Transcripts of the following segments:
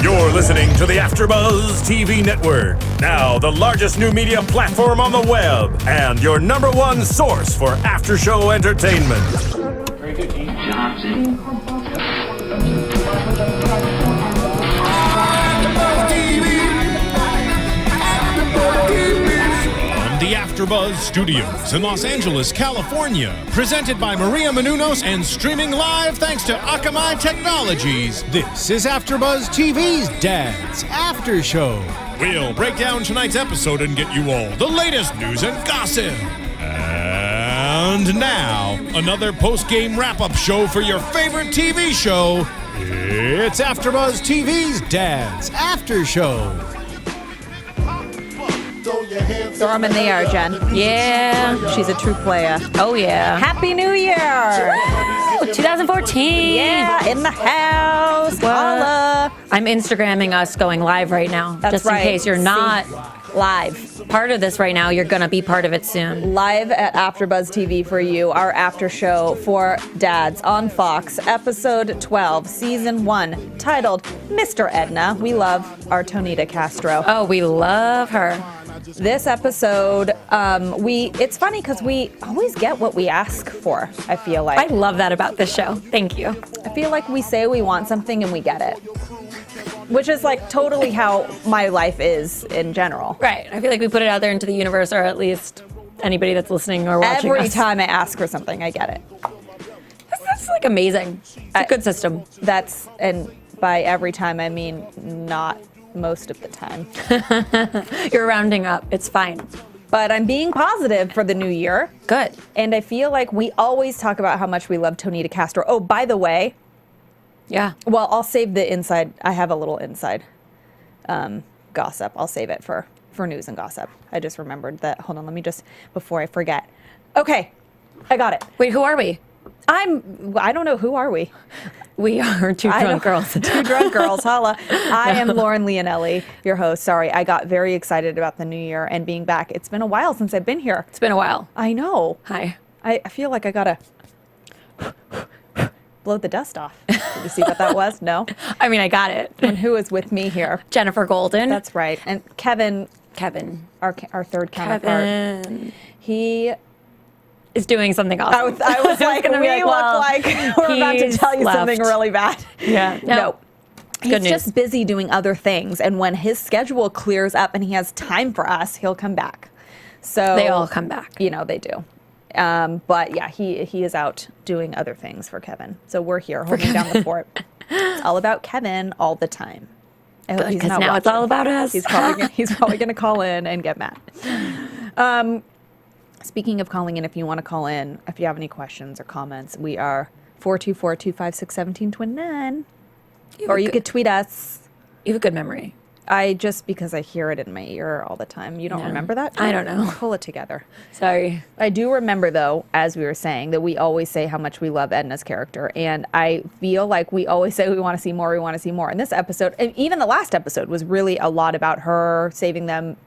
You're listening to the AFTERBUZZ TV network, now the largest new media platform on the web, and your #1 source for after-show entertainment. Very good, Dean Johnson. The AFTERBUZZ Studios in Los Angeles, California. Presented by Maria Menounos and streaming live thanks to Akamai Technologies. This is AFTERBUZZ TV's Dads After Show. We'll break down tonight's episode and get you all the latest news and gossip. And now, another post-game wrap-up show for your favorite TV show. It's AFTERBUZZ TV's Dads After Show. Throw them in the air, Jen. Yeah. She's a true player. Oh, yeah. Happy New Year! Woo, 2014. Yeah, in the house. Holla. I'm Instagramming us going live right now. That's just in right. case you're not Live. part of this right now, you're going to be part of it soon. Live at AFTERBUZZ TV for you, our after show for Dads on Fox, episode 12, season 1, titled Mr. Edna. We love our Tonita Castro. Oh, we love her. This episode, it's funny because we always get what we ask for, I feel like. I love that about this show. Thank you. I feel like we say we want something and we get it. Which is like totally how my life is in general. Right. I feel like we put it out there into the universe, or at least anybody that's listening or watching Every us. time I ask for something, I get it. That's like amazing. It's a good system. And by every time, I mean not most of the time. You're rounding up. It's fine. But I'm being positive for the new year. Good. And I feel like we always talk about how much we love Tonita Castro. Oh, by the way, Yeah. well, I'll save the inside. I have a little inside gossip. I'll save it for news and gossip. I just remembered that. Hold on, let me just, before I forget. Okay, I got it. Wait, who are we? I don't know, who are we? We are two drunk girls. Two drunk girls, holla. I am Lauren Leonelli, your host. Sorry, I got very excited about the new year and being back. It's been a while since I've been here. It's been a while. I know. Hi. I feel like I gotta blow the dust off. Did you see what that was? No? I mean, I got it. And who is with me here? Jenifer Golden. That's right. And Kevin, our third counterpart. Kevin He is doing something awesome. I was like, gonna we be like, look well, like we're about to he's tell you something left. really bad. Yeah. No. Good He's news. just busy doing other things. And when his schedule clears up and he has time for us, he'll come back. So They all come back. You know, they do. But yeah, he is out doing other things for Kevin. So we're here holding down the fort. It's all about Kevin all the time. I hope he's Because not now it's watching. all about us. He's probably going to call in and get mad. Speaking of calling in, if you want to call in, if you have any questions or comments, we are 424-256-1729. Or you could tweet us. You have a good memory. Because I hear it in my ear all the time. You don't No. remember that? I don't know. Pull it together. Sorry. I do remember, though, as we were saying, that we always say how much we love Edna's character. And I feel like we always say we want to see more, we want to see more. And this episode, and even the last episode, was really a lot about her saving them.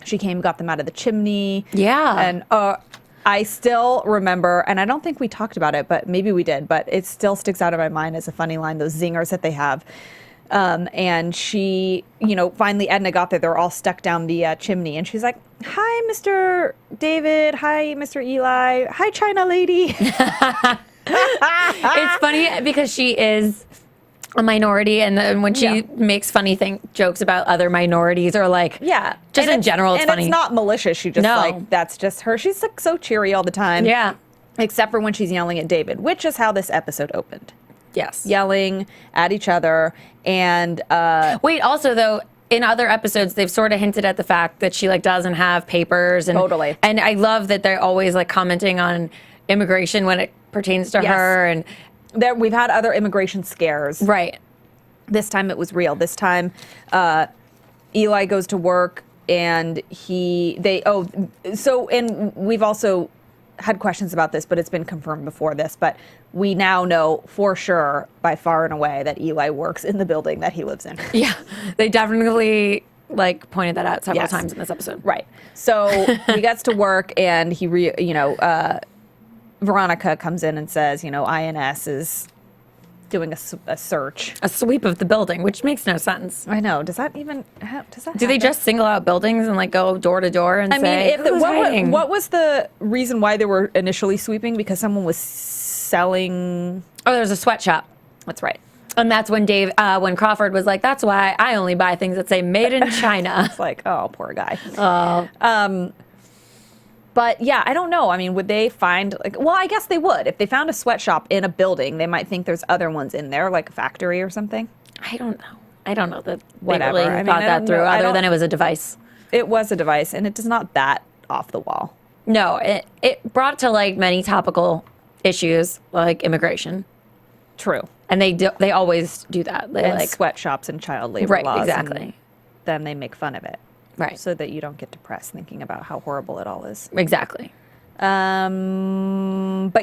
She came, got them out of the chimney. Yeah. And I still remember, and I don't think we talked about it, but maybe we did, but it still sticks out in my mind as a funny line, those zingers that they have. And she, finally Edna got there. They're all stuck down the chimney. And she's like, hi, Mr. David. Hi, Mr. Eli. Hi, China lady. It's funny because she is a minority, and then when she makes funny jokes about other minorities, or like, just in general, it's funny. And it's not malicious. She just that's just her. She's like so cheery all the time. Yeah. Except for when she's yelling at David, which is how this episode opened. Yes. Yelling at each other. And wait, also though, in other episodes, they've sort of hinted at the fact that she doesn't have papers, and Totally. And I love that they're always commenting on immigration when it pertains to her, and we've had other immigration scares. right. This time it was real. This time Eli goes to work and and we've also had questions about this, but it's been confirmed before this, but we now know for sure by far and away that Eli works in the building that he lives in. Yeah, they definitely pointed that out several times in this episode. Right. So he gets to work and Veronica comes in and says, INS is doing a search. A sweep of the building, which makes no sense. I know. Does that Do they just single out buildings and like go door to door and say, what was the reason why they were initially sweeping? Because someone was selling. Oh, there's a sweatshop. That's right. And that's when when Crawford was like, that's why I only buy things that say made in China. It's like, oh, poor guy. Oh. But yeah, I don't know. I mean, would they find I guess they would. If they found a sweatshop in a building, they might think there's other ones in there, like a factory or something. I don't know. I don't know that Whatever. they really thought that through, other than it was a device. It was a device, and it is not that off the wall. No, it brought to like many topical issues like immigration. True. And they always do that. They And like sweatshops and child labor laws. Exactly. And then they make fun of it. Right. So that you don't get depressed thinking about how horrible it all is. Exactly. But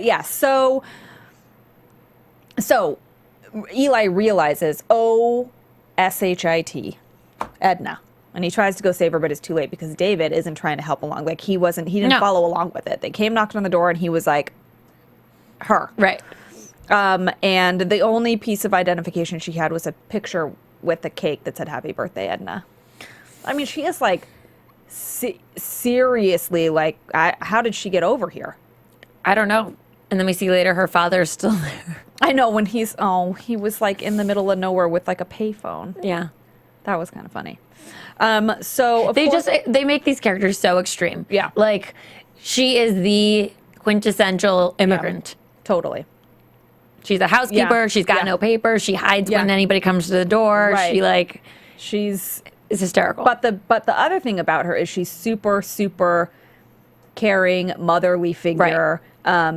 yeah, so Eli realizes, S-H-I-T, Edna. And he tries to go save her, but it's too late because David isn't trying to help along. Like he didn't follow along with it. They came, knocked on the door, and he was like, her. Right. And the only piece of identification she had was a picture with a cake that said, "Happy birthday, Edna." I mean, she is like, seriously, like, how did she get over here? I don't know. And then we see later her father's still there. I know when he was like in the middle of nowhere with like a payphone. Yeah. That was kind of funny. So they make these characters so extreme. Yeah. Like she is the quintessential immigrant. Yeah, totally. She's a housekeeper. Yeah. She's got no papers. She hides when anybody comes to the door. Right. She is hysterical. But the other thing about her is she's super, super caring, motherly figure,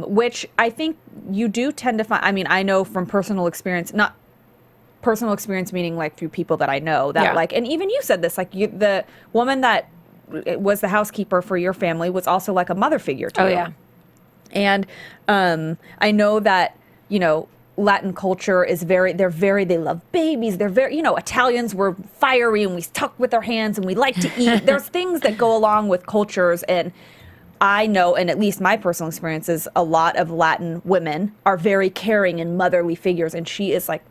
which I think you do tend to find. I mean, I know from personal experience, not personal experience meaning like through people that I know that like, and even you said this, like the woman that was the housekeeper for your family was also like a mother figure to you. Oh yeah. And I know that, Latin culture is they love babies. They're very, Italians were fiery and we talk with our hands and we like to eat. There's things that go along with cultures. And I know, and at least my personal experience is a lot of Latin women are very caring and motherly figures. And she is like,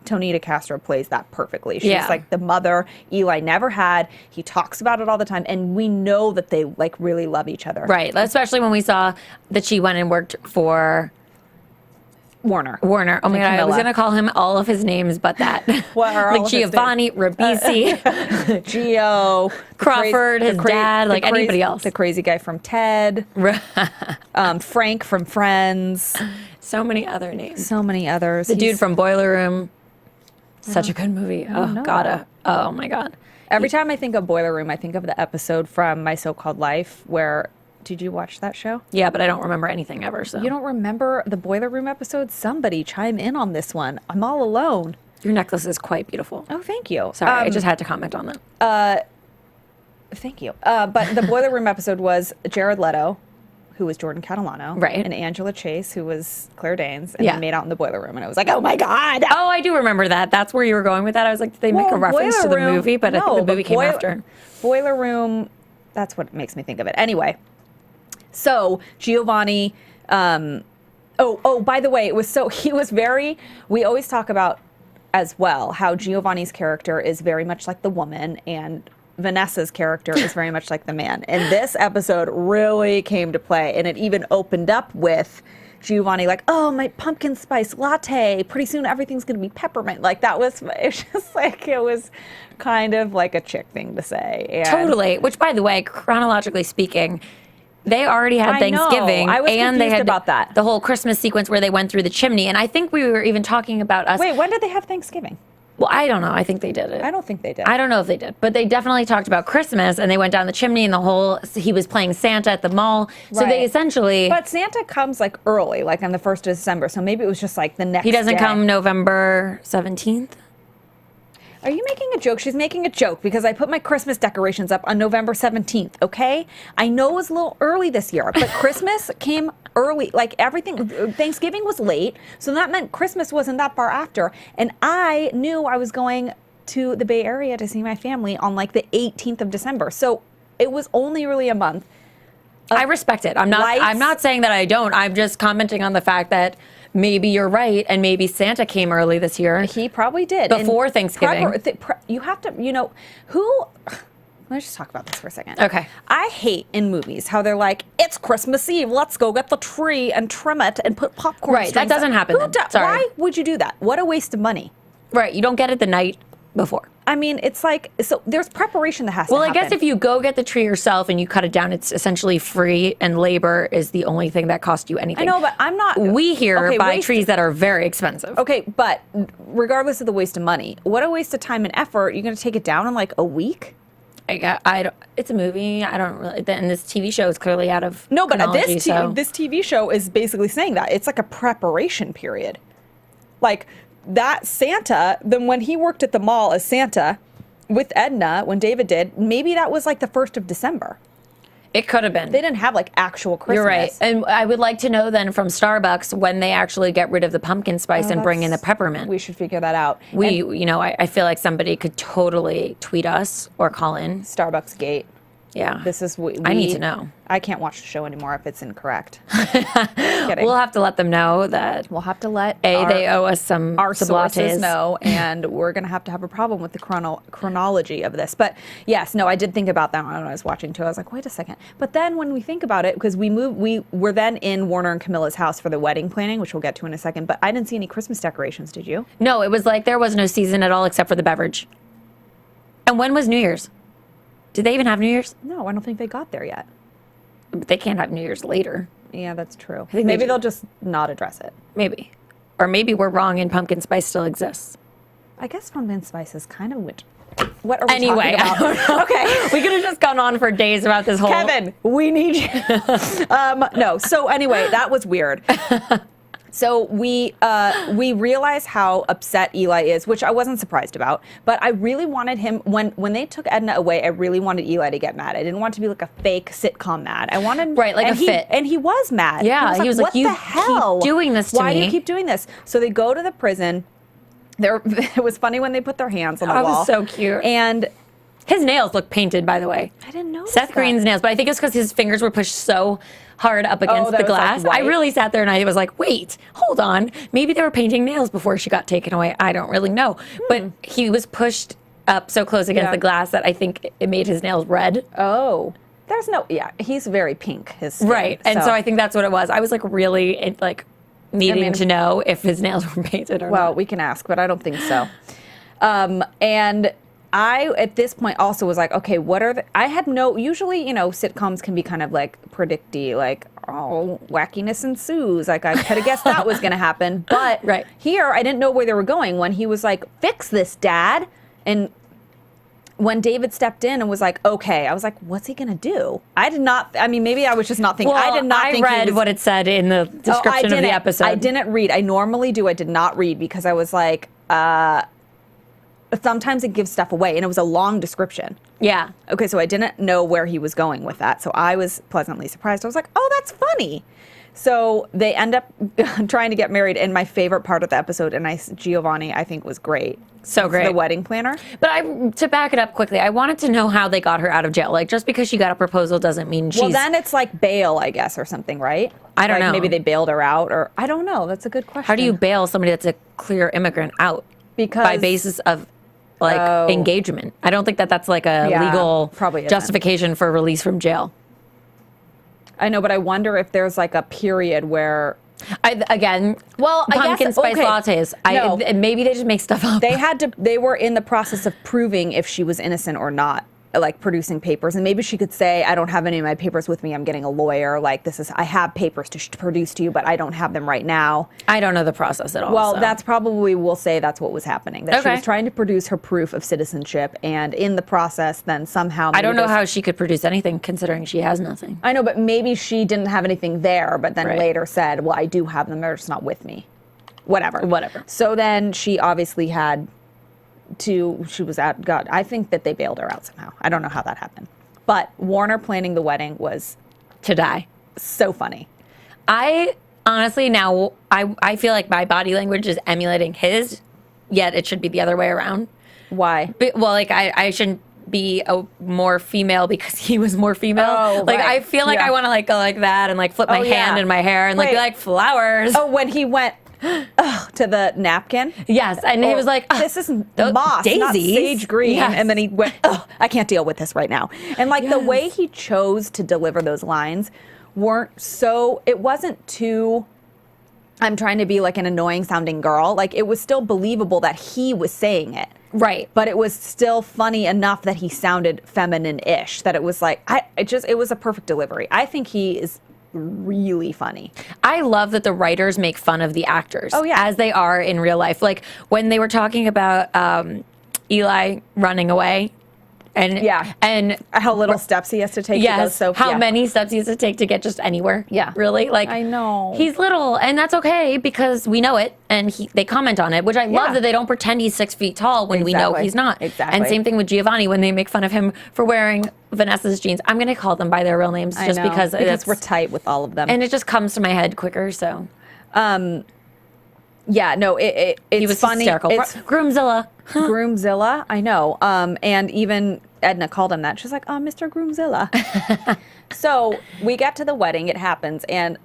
Tonita Castro plays that perfectly. She's like the mother Eli never had. He talks about it all the time. And we know that they like really love each other. Right. Especially when we saw that she went and worked for Warner. Oh my God, I was going to call him all of his names but that. Like Giovanni, Ribisi, Gio, Crawford, his dad, like anybody else. The crazy guy from Ted. Frank from Friends. So many other names. So many others. The dude from Boiler Room. Such a good movie. Oh, God. Oh, my God. Every time I think of Boiler Room, I think of the episode from My So-Called Life where... Did you watch that show? Yeah, but I don't remember anything ever. So you don't remember the Boiler Room episode? Somebody chime in on this one. I'm all alone. Your necklace is quite beautiful. Oh, thank you. Sorry, I just had to comment on that. Thank you. But the Boiler Room episode was Jared Leto, who was Jordan Catalano, right, and Angela Chase, who was Claire Danes, and they made out in the Boiler Room, and I was like, oh my God. Oh, I do remember that. That's where you were going with that. I was like, did they make a reference to the movie? But I think the movie came after. Boiler Room, that's what makes me think of it. Anyway. So Giovanni, by the way, we always talk about as well how Giovanni's character is very much like the woman and Vanessa's character is very much like the man. And this episode really came to play, and it even opened up with Giovanni like, oh, my pumpkin spice latte. Pretty soon everything's going to be peppermint. Like it was kind of like a chick thing to say. And totally. Which, by the way, chronologically speaking, they already had Thanksgiving. I was and they had about that. The whole Christmas sequence where they went through the chimney. And I think we were even talking about us. Wait, when did they have Thanksgiving? Well, I don't know. I think they did it. I don't think they did. I don't know if they did. But they definitely talked about Christmas, and they went down the chimney, and he was playing Santa at the mall. So they essentially... But Santa comes like early, like on the 1st of December. So maybe it was just like the next day. He doesn't come November 17th? Are you making a joke? She's making a joke because I put my Christmas decorations up on November 17th, okay? I know it was a little early this year, but Christmas came early. Like everything, Thanksgiving was late, so that meant Christmas wasn't that far after. And I knew I was going to the Bay Area to see my family on like the 18th of December. So it was only really a month. I respect it. I'm not saying that I don't. I'm just commenting on the fact that maybe you're right, and maybe Santa came early this year. He probably did. Before Thanksgiving. You have to, who... Let's just talk about this for a second. Okay. I hate in movies how they're like, it's Christmas Eve, let's go get the tree and trim it and put popcorn Right, that doesn't happen then. Sorry. Why would you do that? What a waste of money. Right, you don't get it the night before. I mean, it's like, so there's preparation that has to happen. Well, I guess if you go get the tree yourself and you cut it down, it's essentially free, and labor is the only thing that costs you anything. I know, but I'm not... We here buy trees that are very expensive. Okay, but regardless of the waste of money, what a waste of time and effort. You're going to take it down in like a week? I don't. It's a movie. I don't really. And this TV show is clearly out of No, but chronology, this TV show is basically saying that it's like a preparation period. Like that Santa. Then when he worked at the mall as Santa with Edna, when David did, maybe that was like the 1st of December. It could have been. They didn't have like actual Christmas. You're right. And I would like to know then from Starbucks when they actually get rid of the pumpkin spice and bring in the peppermint. We should figure that out. I feel like somebody could totally tweet us or call in. Starbucks Gate. Yeah. This is I need to know. I can't watch the show anymore if it's incorrect. Kidding. We'll have to let them know that. We'll have to let they owe us our sources know, and we're going to have a problem with the chronology of this. But yes, no, I did think about that when I was watching too. I was like, wait a second. But then when we think about it, because we were then in Warner and Camilla's house for the wedding planning, which we'll get to in a second. But I didn't see any Christmas decorations. Did you? No, it was like there was no season at all except for the beverage. And when was New Year's? Did they even have New Year's? No, I don't think they got there yet. But they can't have New Year's later. Yeah, that's true. I think maybe they'll just not address it. Maybe. Or maybe we're wrong and pumpkin spice still exists. I guess pumpkin spice is kind of winter. What are we anyway, talking about? Okay. We could have just gone on for days about this whole... Kevin, we need you. No, so anyway, that was weird. So we realized how upset Eli is, which I wasn't surprised about. But I really wanted him, when they took Edna away, I really wanted Eli to get mad. I didn't want it to be like a fake sitcom mad. I wanted... Right, like fit. And he was mad. Yeah, he was like, what the hell? Keep doing this to me. Why do you keep doing this? So they go to the prison. It was funny when they put their hands on the wall. That was so cute. And... his nails look painted, by the way. I didn't know Seth Green's nails, but I think it's because his fingers were pushed so hard up against the glass. Like I really sat there and I was like, wait, hold on. Maybe they were painting nails before she got taken away. I don't really know. But he was pushed up so close against the glass that I think it made his nails red. Oh. There's no... Yeah, he's very pink, his skin, right. And so I think that's what it was. I was like really needing to know if his nails were painted or not. Well, we can ask, but I don't think so. And... I, at this point, also was like, okay, what are I had no, usually, sitcoms can be kind of like predicty, like, oh, wackiness ensues. Like, I could have guessed that was going to happen. But here, I didn't know where they were going when he was like, fix this, Dad. And when David stepped in and was like, okay, I was like, what's he going to do? I did not, maybe I was just not thinking. Well, I did not think read what it said in the description of the episode. I didn't read. I normally do. I did not read because I was like, sometimes it gives stuff away, and it was a long description. Yeah. Okay, so I didn't know where he was going with that, so I was pleasantly surprised. I was like, oh, that's funny. So they end up trying to get married, and my favorite part of the episode, and Giovanni, I think, was great. So great. The wedding planner. But to back it up quickly, I wanted to know how they got her out of jail. Like, just because she got a proposal doesn't mean she's... Well, then it's like bail, I guess, or something, right? I don't know. Maybe they bailed her out, or... I don't know. That's a good question. How do you bail somebody that's a clear immigrant out? Because... By basis of... engagement. I don't think that's like a legal justification for release from jail. I know, but I wonder if there's like a period where... pumpkin spice lattes. No. Maybe they just make stuff up. They were in the process of proving if she was innocent or not, like producing papers. And maybe she could say, I don't have any of my papers with me. I'm getting a lawyer. Like, I have papers to produce to you, but I don't have them right now. I don't know the process at all. Well, that's probably, we'll say that's what was happening. That she was trying to produce her proof of citizenship. And in the process, then somehow... I don't know how she could produce anything considering she has nothing. I know, but maybe she didn't have anything there, but then later said, well, I do have them. They're just not with me. Whatever. So then she obviously had... she was out. God, I think that they bailed her out somehow. I don't know how that happened. But Warner planning the wedding was to die. So funny. I honestly now I feel like my body language is emulating his, yet it should be the other way around. Why? Well, like I shouldn't be a more female because he was more female. Oh, like I feel like I want to like go like that and like flip my hand in my hair and like be like flowers. Oh, when he went. to the napkin. Yes, and he was like, this is moss, not sage green. Yes. And then he went, I can't deal with this right now. And like the way he chose to deliver those lines it wasn't too, I'm trying to be like an annoying sounding girl. Like it was still believable that he was saying it. Right. But it was still funny enough that he sounded feminine-ish, that it was like, it was a perfect delivery. I think he is really funny. I love that the writers make fun of the actors as they are in real life. Like when they were talking about Eli running away and how little steps he has to take. Yes, how many steps he has to take to get just anywhere. Yeah. Really? Like I know. He's little, and that's okay because we know it, and they comment on it, which I love that they don't pretend he's 6 feet tall when we know he's not. Exactly. And same thing with Giovanni when they make fun of him for wearing Vanessa's jeans. I'm going to call them by their real names just because we're tight with all of them. And it just comes to my head quicker, so. Yeah, no, it's he was funny. Hysterical. It's Groomzilla. Groomzilla, I know. And even Edna called him that. She's like, oh, Mr. Groomzilla. So we get to the wedding. It happens. And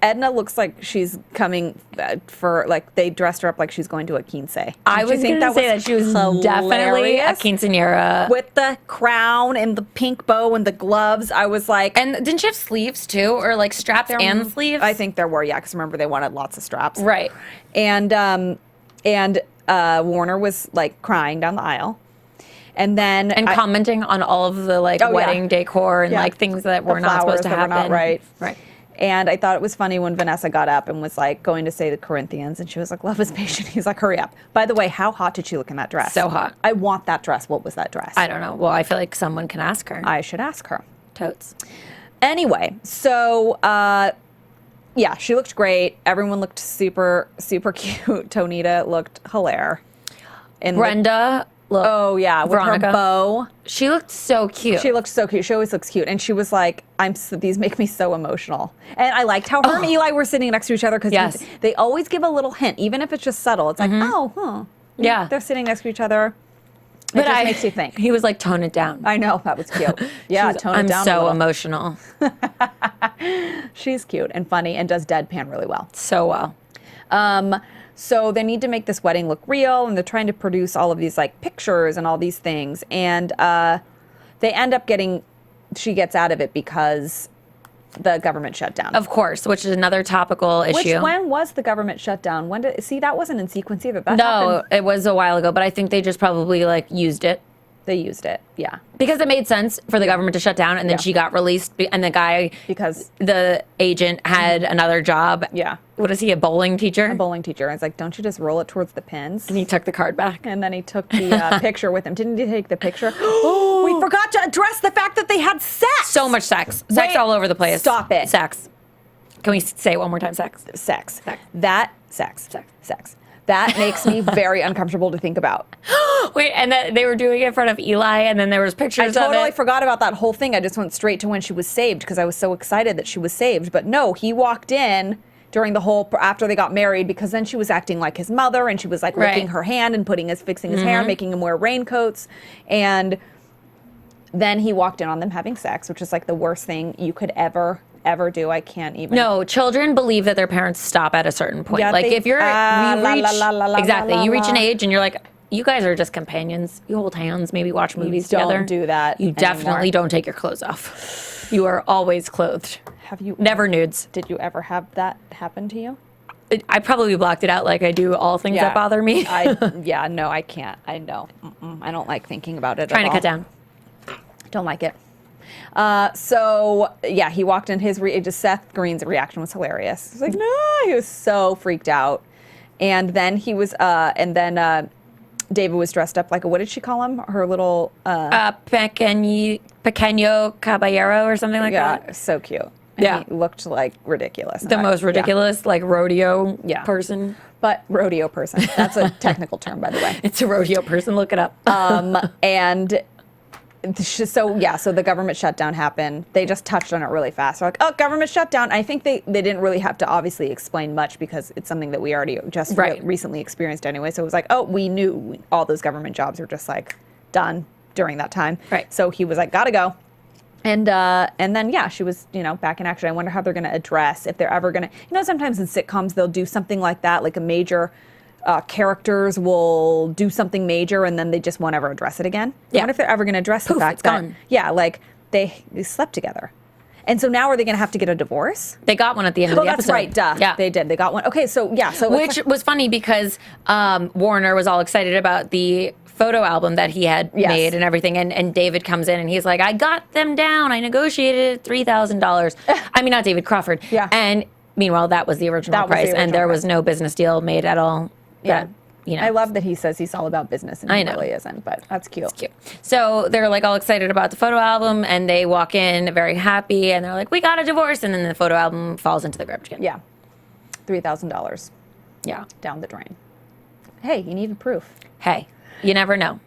Edna looks like she's coming for, like, they dressed her up like she's going to a quince. I was going to say that she was definitely a quinceañera. With the crown and the pink bow and the gloves. I was like... And didn't she have sleeves, too? Or, like, straps and sleeves? I think there were, yeah, because remember, they wanted lots of straps. Right. And Warner was, like, crying down the aisle. And then... And commenting on all of the, like, wedding decor and, like, things that were not supposed to happen. Were not right. Right. And I thought it was funny when Vanessa got up and was like going to say the Corinthians, and she was like, love is patient. He's like, hurry up. By the way, how hot did she look in that dress? So hot. I want that dress. What was that dress? I don't know. Well, I feel like someone can ask her. I should ask her. Totes. Anyway, so yeah, she looked great. Everyone looked super, super cute. Tonita looked hilarious. Brenda looked. Oh yeah, with Veronica. her bow. She looked so cute. She looked so cute. She always looks cute. And she was like, these make me so emotional. And I liked how her and Eli were sitting next to each other because they always give a little hint, even if it's just subtle. It's like, yeah. They're sitting next to each other. It just makes you think. He was like, tone it down. I know, that was cute. Yeah, tone it down. I'm so emotional. She's cute and funny and does deadpan really well. So well. So they need to make this wedding look real, and they're trying to produce all of these like pictures and all these things. And they end up she gets out of it because the government shut down. Of course, which is another topical issue. When was the government shut down? That wasn't in sequence either. That no, happened. it was a while ago, but I think they just probably like used it. They used it, yeah. Because it made sense for the government to shut down, and then she got released, and the guy, because the agent had another job. Yeah. What is he, a bowling teacher? A bowling teacher. I was like, don't you just roll it towards the pins? And he took the card back. And then he took the picture with him. Didn't he take the picture? We forgot to address the fact that they had sex. So much sex. Sex all over the place. Stop it. Sex. Can we say it one more time? Sex. Sex. Sex. Sex. That makes me very uncomfortable to think about. Wait, and they were doing it in front of Eli, and then there was pictures I totally of it. forgot about that whole thing. I just went straight to when she was saved because I was so excited that she was saved. But no, he walked in during the whole, after they got married, because then she was acting like his mother, and she was like licking her hand and fixing his hair, making him wear raincoats. And then he walked in on them having sex, which is like the worst thing you could ever do. I can't even. No, children believe that their parents stop at a certain point. Yeah, like if you reach an la. age and you're like, you guys are just companions. You hold hands, maybe watch movies together. Don't do that. You definitely don't take your clothes off. You are always clothed. Have you never nudes? Did you ever have that happen to you? I probably blocked it out like I do all things that bother me. No, I can't. I know. I don't like thinking about it. Trying to cut down. Don't like it. So yeah, he walked in. Seth Green's reaction was hilarious. He was like, no, he was so freaked out. And then he was, David was dressed up like what did she call him? Her little pequeño caballero or something like that. Yeah, so cute. And he looked like ridiculous. The most ridiculous, like rodeo person. But rodeo person. That's a technical term, by the way. It's a rodeo person. Look it up. And so the government shutdown happened. They just touched on it really fast. They're like, oh, government shutdown. I think they didn't really have to obviously explain much because it's something that we already just recently experienced anyway. So it was like, oh, we knew all those government jobs were just like done during that time. Right. So he was like, gotta go. And then, yeah, she was, back in action. I wonder how they're going to address, if they're ever going to, sometimes in sitcoms, they'll do something like that, like a major characters will do something major and then they just won't ever address it again. I wonder if they're ever going to address the fact that, like they slept together. And so now are they going to have to get a divorce? They got one at the end of the episode. That's right. Duh. Yeah. They did. They got one. Okay, so yeah. So which was funny because Warner was all excited about the photo album that he had made and everything. And David comes in and he's like, I got them down. I negotiated $3,000. I mean, not David Crawford. Yeah. And meanwhile, that was the original price. And there was no business deal made at all. Yeah. I love that he says he's all about business and he really isn't, but that's cute. It's cute. So they're like all excited about the photo album and they walk in very happy and they're like, we got a divorce. And then the photo album falls into the garbage can. Yeah. $3,000. Yeah. Down the drain. Hey, you needed proof. Hey, you never know.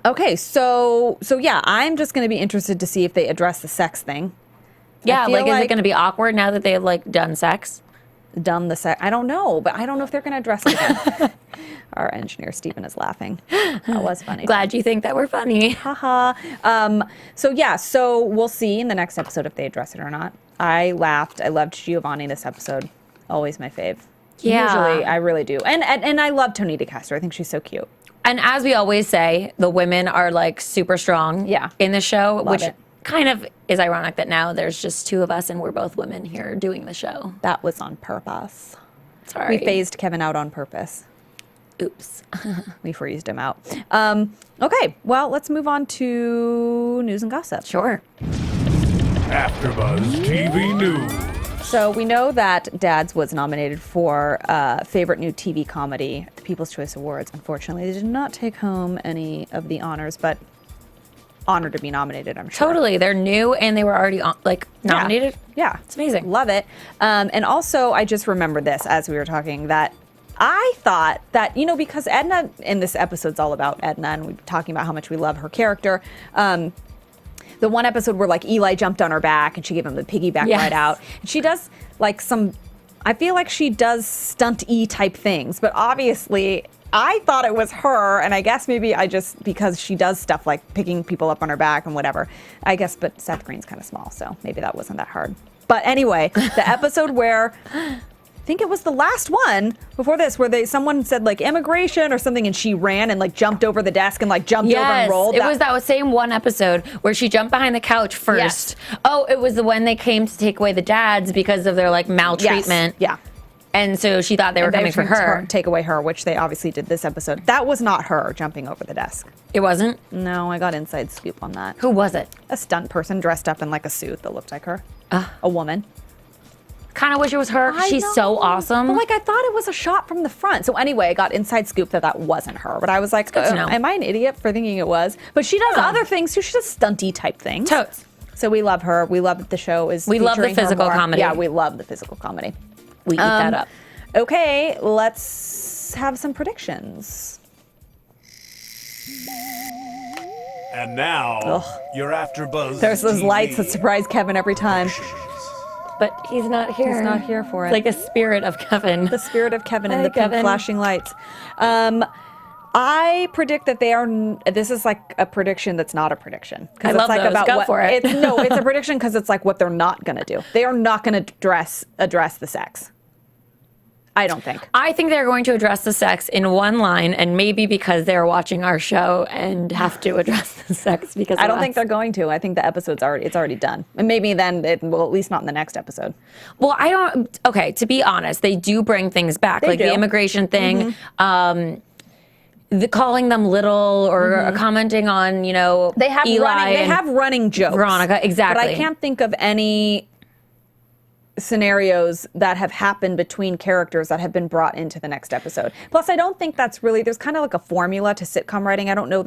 Okay, so yeah, I'm just going to be interested to see if they address the sex thing. Yeah, like is it going to be awkward now that they've like done sex? Done the sex. I don't know, but I don't know if they're going to address it again. Our engineer, Stephen, is laughing. That was funny. Glad you think that we're funny. Haha. So we'll see in the next episode if they address it or not. I laughed. I loved Giovanni this episode. Always my fave. Yeah. Usually, I really do. And I love Tony DeCastro. I think she's so cute. And as we always say, the women are like super strong in the show, which kind of is ironic that now there's just two of us and we're both women here doing the show. That was on purpose. Sorry. We phased Kevin out on purpose. Oops. We freezed him out. Okay, well, let's move on to news and gossip. Sure. AfterBuzz TV News. So we know that Dads was nominated for Favorite New TV Comedy at the People's Choice Awards. Unfortunately, they did not take home any of the honors, but honored to be nominated, I'm sure. Totally. They're new and they were already nominated. Yeah. It's amazing. Love it. And also, I just remembered this as we were talking that I thought that, because Edna in this episode's all about Edna and we're talking about how much we love her character. The one episode where Eli jumped on her back and she gave him the piggyback ride out. And she does I feel like she does stunt-y type things, but obviously I thought it was her, and I guess maybe because she does stuff like picking people up on her back and whatever. I guess, but Seth Green's kind of small, so maybe that wasn't that hard. But anyway, the episode where I think it was the last one before this where someone said immigration or something and she ran and jumped over the desk and jumped over and rolled. It was that same one episode where she jumped behind the couch first. Yes. Oh, it was when they came to take away the dads because of their maltreatment. Yes. Yeah. And so she thought they were coming for her. Take away her, which they obviously did this episode. That was not her jumping over the desk. It wasn't? No, I got inside scoop on that. Who was it? A stunt person dressed up in a suit that looked like her. A woman. Kind of wish it was her. She's so awesome. But I thought it was a shot from the front. So anyway, I got inside scoop that wasn't her. But I was like, am I an idiot for thinking it was? But she does other things too. She does stunty type things. Totes. So we love her. We love that the show is We love the featuring her physical more. comedy. Yeah, we love the physical comedy. We eat that up. Okay, let's have some predictions. And now, you're AfterBuzz There's those TV. lights that surprise Kevin every time. But he's not here. He's not here for it. It's like a spirit of Kevin. The spirit of Kevin and Hi, the pink Kevin. flashing lights. I predict that they are. This is a prediction that's not a prediction. I love those. Go for it. It's a prediction because it's what they're not going to do. They are not going to address the sex. I don't think. I think they're going to address the sex in one line, and maybe because they're watching our show and have to address the sex because I don't think they're going to. I think the episode's already done. And maybe then at least not in the next episode. Well, I don't. Okay, to be honest, they do bring things back, They do. the immigration thing. The calling them little or commenting on, They have Eli they have running jokes. Veronica, exactly. But I can't think of any scenarios that have happened between characters that have been brought into the next episode. Plus, I don't think that's really, there's kind of a formula to sitcom writing. I don't know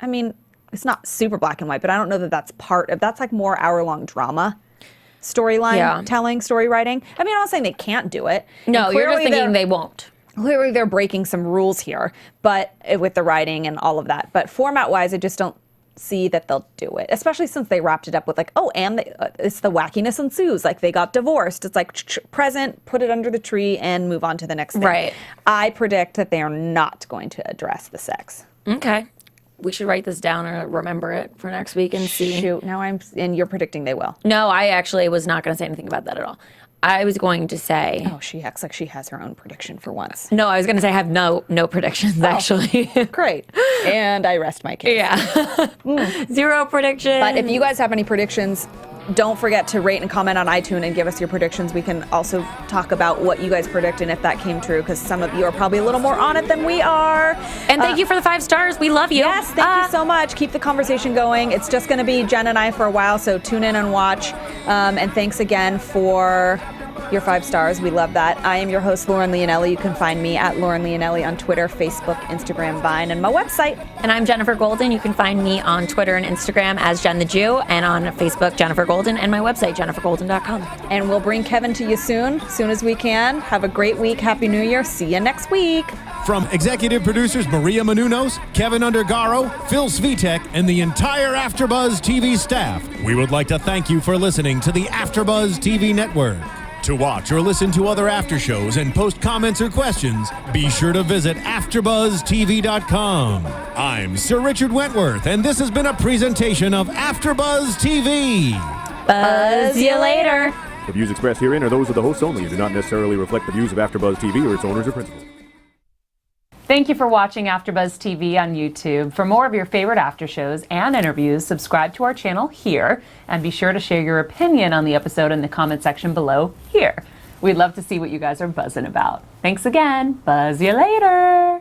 I mean, it's not super black and white, but I don't know that that's that's more hour-long drama storyline telling, story writing. I mean, I'm not saying they can't do it. No, you're just thinking they won't. Clearly, they're breaking some rules here, but with the writing and all of that. But format-wise, I just don't see that they'll do it, especially since they wrapped it up with and it's the wackiness ensues. They got divorced. It's present, put it under the tree, and move on to the next thing. Right. I predict that they are not going to address the sex. Okay. we should write this down or remember it for next week and see. Shoot, and you're predicting they will. No, I actually was not going to say anything about that at all. I was going to say. Oh, she acts like she has her own prediction for once. No, I was going to say I have no predictions, actually. Great. And I rest my case. Yeah. 0 predictions. But if you guys have any predictions, don't forget to rate and comment on iTunes and give us your predictions. We can also talk about what you guys predict and if that came true, because some of you are probably a little more on it than we are. And thank you for the 5 stars. We love you. Yes, thank you so much. Keep the conversation going. It's just going to be Jen and I for a while, so tune in and watch. And thanks again for your 5 stars. We love that. I am your host, Lauren Leonelli. You can find me at Lauren Leonelli on Twitter, Facebook, Instagram, Vine, and my website. And I'm Jenifer Golden. You can find me on Twitter and Instagram as Jen the Jew, and on Facebook, Jenifer Golden, and my website, jenifergolden.com. And we'll bring Kevin to you soon as we can. Have a great week. Happy New Year. See you next week. From executive producers Maria Menounos, Kevin Undergaro, Phil Svitek, and the entire AfterBuzz TV staff, we would like to thank you for listening to the AfterBuzz TV network. To watch or listen to other after shows and post comments or questions, be sure to visit AfterBuzzTV.com. I'm Sir Richard Wentworth, and this has been a presentation of AfterBuzz TV. Buzz you later. The views expressed herein are those of the hosts only and do not necessarily reflect the views of AfterBuzz TV or its owners or principals. Thank you for watching AfterBuzz TV on YouTube. For more of your favorite after shows and interviews, subscribe to our channel here, and be sure to share your opinion on the episode in the comment section below here. We'd love to see what you guys are buzzing about. Thanks again. Buzz you later.